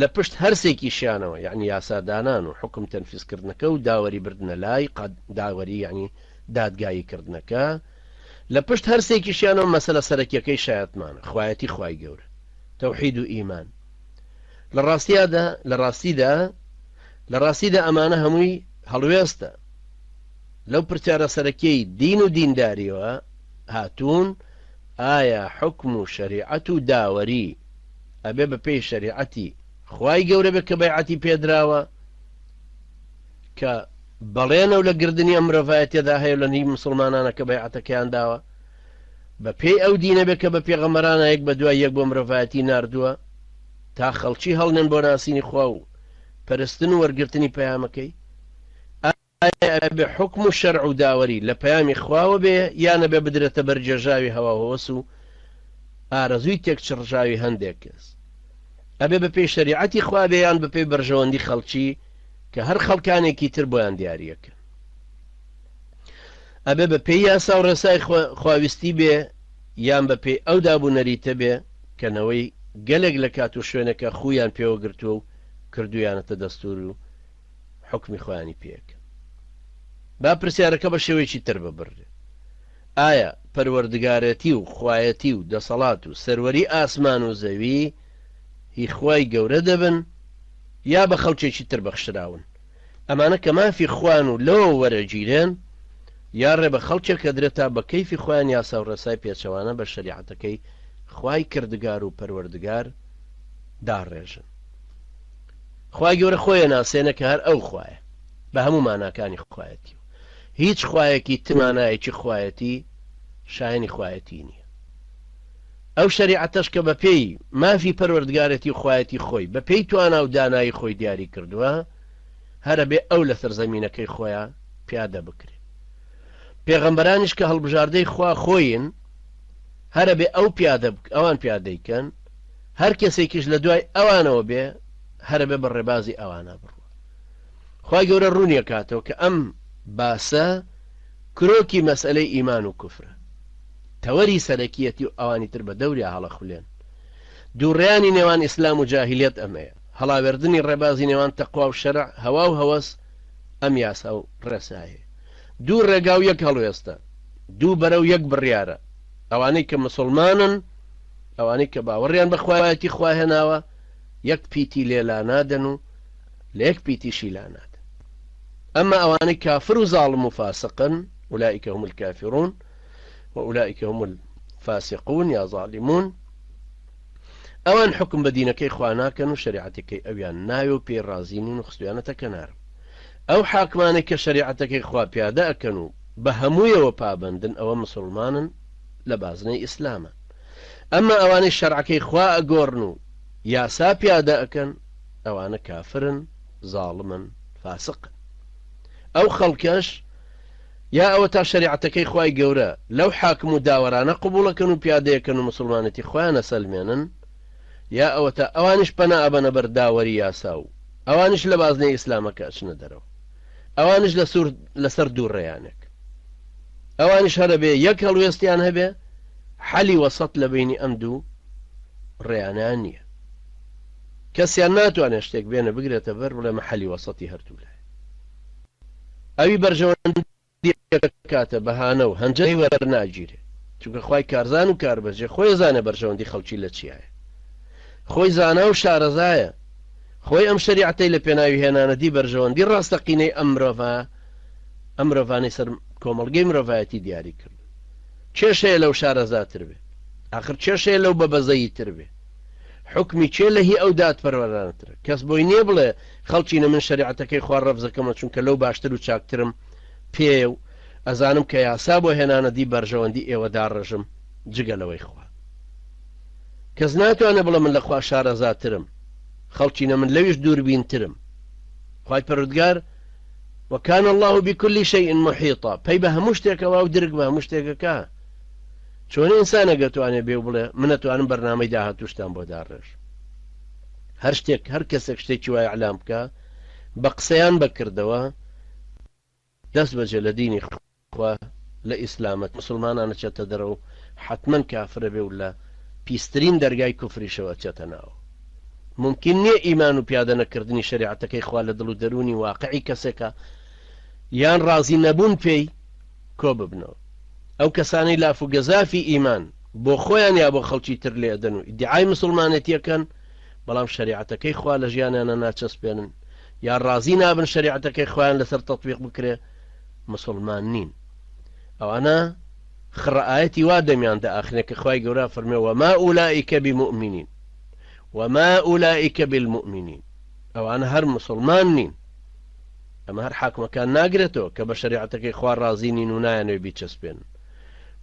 لە پشت هەرسێکیشیانەوە یعنی یاسادانان و حکم تەنفیزکردنەکە و داوەری بردنە لای داوەری یعنی دادگایی کردنەکە لە پشت هەرسێکیشیانەوە مەسەلە سەرەکیەکەی شایەتمانە خوایەتی خوای گەورە تەوحید و ئیمان لە ڕاستیدا ئەمانە هەمووی هەڵوێستە لەو پرسیارە سەرەکیەی دین و دینداریەوە هاتوون ئایا حکم و شەریعەت و داوەری ئەبێ بە پێی شەریعەتی خوای گەورە بێ کە بەیعەتی پێدراوە کە بەڵێنە و لە گردنی ئەم مرۆڤایەتیەدا هەیە لە نی مسلمانانە کە بەیعەتەکەیان داوە بە پێی ئەو دینە بێ کە بە پێغەمبەرانە یەک بە دوای یەک بۆ مرۆڤایەتی ناردووە تا خەڵکی هەڵنێن بۆ ناسینی خوا و پەرستن و وەرگرتنی پەیامەکەی بێ حکم و شەرع و داوەری لە پەیامی خواوە بێ یانە بێ بدرێتە بەرجێژاوی هەواهۆس و ئارەزووی تێکچڕژاوی هەندێک کەس ئەبێ بە پێی شەریعەتی خوا بێ یان بە پێی بەرژەوەندی خەڵکی کە هەر خەڵکانێکی تر بۆیان دیاریەکە ئەبێ بە پێی یاسا و ڕێسای خواویستی بێ یان بە پێی ئەو دابوونەریتە بێ کەنەوەی گەلێک لە کات و شوێنەکە خویان پێوە گرتووە و کردویانەتە دەستور و حکمی خۆیانی پێکە با پرسیارەکە بە شێوەیەکی تر ببڕێ ئایا پەروەردگارەتی و خوایەتی و دەسەڵات و سەروەری ئاسمان و زەوی هی خوای گەورە دەبن یا بە خەڵکێکی تر بەخشراون ئەمانە کە مافی خوان و لەوە وەرەگیرێن یا ڕێ بە خەڵکێک کە درێتا بە کەیفی خۆیان یاسا و ڕێسای پێچەوانە بە شەریعەتەکەی خوای کردگار و پەروەردگار داڕێژن خوای گەورە خۆیە ناسێنە کە هەر ئەو خوایە بە هەموو ماناکانی خوایەتی و هیچ خوایەکی تمانایەکی خوایەتی شایانی خوایەتی نییە ئەو شەریعەتەش کە بە پێی مافی پەروەردگارەتی و خوایەتی خۆی بە پێی توانا و دانایی خۆی دیاری کردووە هەرە بێ ئەو لە سەرزەمینەکەی خۆیان پیادە بکرێت پێغەمبەرانیش کە هەڵبژاردەی خوا خۆین هەرە بێ ئەوان پیادەیکەن هەر کەسێکیش لە دوای ئەوانەوە بێ هەرە بێ بەڕێبازی ئەوانە بڕوە خوای گەورە ڕوونیە کاتەوە کە ئەم باسە کرۆکی مەسئلەی ئیمان و کوفرە تەوەری سەرەکیەتی و ئەوانی تر بە دەوری هەڵەخولێن دووڕێیانی نێوان ئیسلام و جاهیلیەت ئەمەیە هەڵاوێردنی ڕێبازی نێوان تەقوا و شەرع هەوا و هەوەس ئەم یاسا و ڕێسایە دوو ڕێگا و یەک هەڵوێستە دوو بەرەو یەک بڕیارە ئەوانەی کە مسلمانن ئەوانەی کە باوەڕیان بە خوایەتی خوا هێناوە یەک پیتی لێلا نادەن و لە یەک پیتیشی لا نادەن ئەمما ئەوانەی کافر و زاڵم و فاسقن أولئك هم الكافرون وأولئك هم الفاسقون يا ظالمون ئەوان حکم بە دینەکەی خوا ناکەن و شریعەتەکەی ئەویان ناوێ و پێی ڕازینین و خستویانەتە کەنار ئەو حاکمانێک کە شریعەتەکەی خوا پیادە ئەکەن و بە هەموویەوە پابندن ئەوە مسلمانن لە بازنەی ئیسلامە ئەمما ئەوانەی شەرعەکەی خوا ئەگۆڕن و یاسا پیادە ئەکەن ئەوانە کافرن زاڵمن فاسقن ئەو خەڵکەش یا ئەوە تا شریعەتەکەی خوای گەورە لەو حاکم و داوەرانە قبوڵەکەن و پیادەیەکەن و مسلمانەتی خۆیانە سەلمێنن یا ئەوە تا ئەوانش پەنا ئەبەنە بەر داوەری یاسا و ئەوانش لە بازنەی ئیسلامەکە ئەچنە دەرەوە ئەوانش لەسەر دوو ڕێیانێک ئەوانش هەرە بێ یەک هەڵوێستیان هەبێ حەلی وەسەط لە بینی ئەم دوو ڕێیانیان نییە کەسیان ناتوانێت شتێک بێنە بگرێتە بەر بڵێمە حەلی وەسەطی هەردوو لای ئەوی بەرژەوەندی کاتە بەهانە و هەنجەی وەرناگیرێ چونکە خوای کارزان و کاربەجێ خۆی زانە بەرژەوەندی خەڵکی لە چیایە خۆی زانا و شارەزایە خۆی ئەم شریعەتەی لە پێناوی هێنانەتی بەرژەوەندی ڕاستەقینەی ئەم مرۆڤانەی سەر کۆمەڵگەی مرۆڤایەتی دیاری کرد چێشەیە لەو شارەزاتر بێ ئاخر چێشەیە لەو بەبەزەیی تر بێ حکمی چێ لە هی ئەو دادپەروەرانەترە کەس بۆی نییە بڵێ خەڵچینە من شریعەتەکەی خوا ڕەفزەکەمە چونکە لەو باشتر و چاکترم پێ و ئەزانم کە یاسا بۆ هێنانەدی بەرژەوەندی ئێوە داڕژم جگەلەوەی خوا کەس ناتوانێت بڵێ من لە خوا شارەزاترم خەڵچینە من لەویش دووربینترم خوای پەروەردگار وكان الله بكل شيء محيطا پەی بە هەموو شتێکەوە و درک بە هەموو شتێکەکە چۆن ئینسانە گەتوانێ بێ و بڵێ منەتوانم بەرنامەی داهاتووشتان بۆ داڕێژ هەر شتێک هەر کەسێک شتێکی وای ئەعلام بکە بە قسەیان بەکردەوە دەست بەجێ لە دینی خوا لە ئیسلامەت مسلمانانە چێتە دەرەوە حتمما کافرە بێ و لە پیسترین دەرگای کوفریشەوە چێتە ناوە ممکن نییە ئیمان و پیادە نەکردنی شریعەتەکەی خوا لە دڵ و دەرونی واقعی کەسێکە یان ڕازی نەبوون پێی کۆ ببنەوە. ئەو کەسانەی لاف و گەزافی ئیمان بۆ خۆیان یا بۆ خەڵکی تر لێدەن و ئیدعای مسلمانەتیەکەن بەڵام شریعەتەکەی خوا لە ژیانیانە ناچەسپێنن یا ڕازی نابن شریعەتەکەی خۆیان لەسەر تەطبیق بکرێ مسلمان نین. ئەوانە خڕائەتی وا دەمیاندا ئاخرێکە خوای گەورە فەرمێ وما ئولائیکە بمؤمنین وما ئولائیکە بالمؤمنین، ئەوانە هەر مسلمان نین. ئەمە هەر حاکمەکان ناگرێتەوە کە بە شریعەتەکەی خوا ڕازی نین و نایانوێ بیچەسپێنن،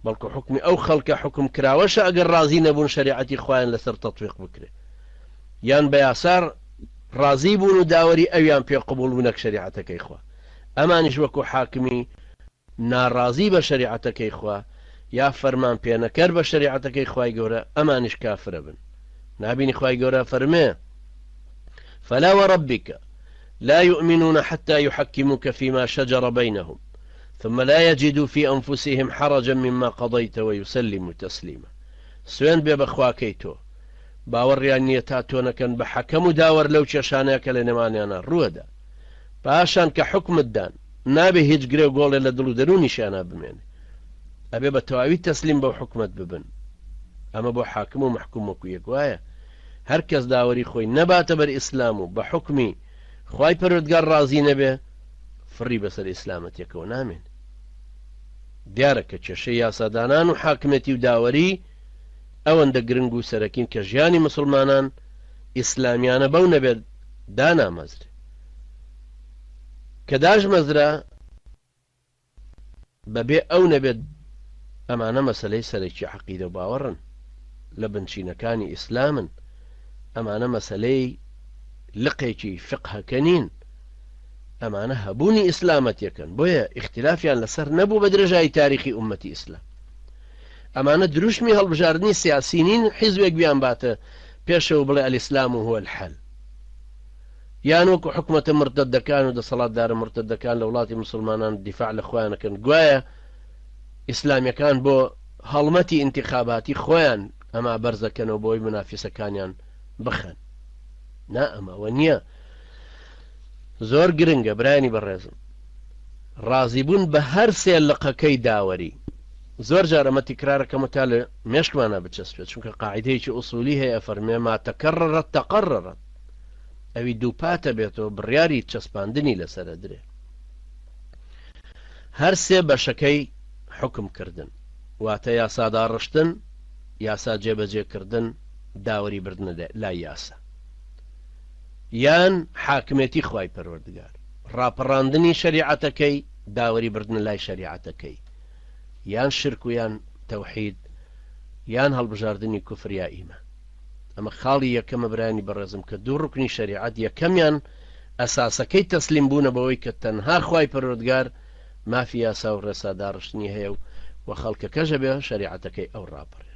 بەڵکو حکمی ئەو خەڵکە حکم کراوەشە ئەگەر ڕازی نەبوون شریعەتی خوایان لەسەر تەطبیق بکرێ یان بە یاسار ڕازی بوون و داوەری ئەویان پێ قبول بوونەک شریعەتەکەی خوا. ئەمانیش وەکو حاکمی ناڕازی بە شریعەتەکەی خوا یا فەرمان پێنەکەر بە شریعەتەکەی خوای گەورە ئەمانیش کافرە بن. نابینی خوای گەورە فەرمێ فلا وربك لا يؤمنون حتى يحكموك فيما شجر بينهم ثم لا يجدوا في أنفسهم حرجا مما قضيت ويسلموا تسليما. سوێن بێ بەخواکەی تۆ باوەڕیان نییە تا تۆ نەکەن بە حەکەم و داوەەر لەو کێشانەیە کە لە نێوانیانە ڕووەدا پاشان کە حکمتدان نابێ هیچ گرێ و گۆڵێ لە دڵ و دەرونیشیانە بمێنێ، ئەبێ بە تەواوی تەسلیم بەو حکومت ببن. ئەمە بۆ حاکم و محکوم وەکو یەک وایە هەر کەس داوەری خۆی نەباتە بەر ئیسلام و بە حکمی خوای پەروەردگار ڕازی نەبێ فڕی بەسەر ئیسلامەتێکەوە نامێن. دیارە کە کێشەی یاسادانان و حاکمەتی و داوەری ئەوەندە گرنگ و سەرەکین کە ژیانی مسلمانان ئیسلامیانە بەو نەبێت دانامەزرێ کە داژمەزرا بەبێ ئەو نەبێت. ئەمانە مەسەلەی سەرەکی عەقیدە و باوەڕن لە بنچینەکانی ئیسلامن، ئەمانە مەسەلەی لقێکی فقهەکە نین، ئەمانە هەبوونی ئیسلامەتیەکەن بۆیە ئیختلافیان لەسەر نەبوو بە درێژایی تاریخی ئومەتی ئیسلام. ئەمانە دروشمی هەڵبژاردننی سیاسی نین حیزبێک بیان باتە پێشەوە بڵێ ئەلیسلام و هو الحەل، یان وەکو حکومەتە مرتەدەکان و دەسەڵاتدارە مرتەدەکان لە وڵاتی مسلمانان دیفاع لە خۆیانەکەن گوایە ئیسلامیەکان بۆ هەڵمەتی ئینتیخاباتی خۆیان ئەما بەرزەکەنەوە بۆی منافیسەکانیان بخەن. نا ئەمەوە نییە. زۆر گرنگە برایانی بەڕێزم ڕازیبوون بە هەر سێ لقەکەی داوەری. زۆر جار ئەمە تیکرارەکەمە تا لە مێشکمانە بچەسپێت چونکە قاعیدەیەکی ئوسولی هەیە فەرمێ ما تەکەڕەرەت تەقەڕەرەت، ئەوی دووپاتە بێتەوە بڕیاری چەسپاندنی لەسەرە درێ. هەر سێ بەشەکەی حکم کردن واتە یاسا داڕشتن، یاسا جێبەجێکردن، داوەری بردنە لای یاسا، یان حاکمێتی خوای پەروەردگار، ڕاپەڕاندنی شەریعەتەکەی، داوەری بردنە لای شەریعەتەکەی، یان شرک و یان تەوحید، یان هەڵبژاردننی کوفر یا ئیمان. ئەمە خاڵی یەکەمە برانی بەڕێزم کە دوو ڕوکنی شەریعەت یەکەمیان ئەساسەکەی تەسلیم بوونە بەوەی کە تەنها خوای پەروەردگار مافی یاسا و ڕێسا داڕشتنی هەیە و خەڵکەکەژە بێ شەریعەتەکەی ئەو ڕاپەڕێ.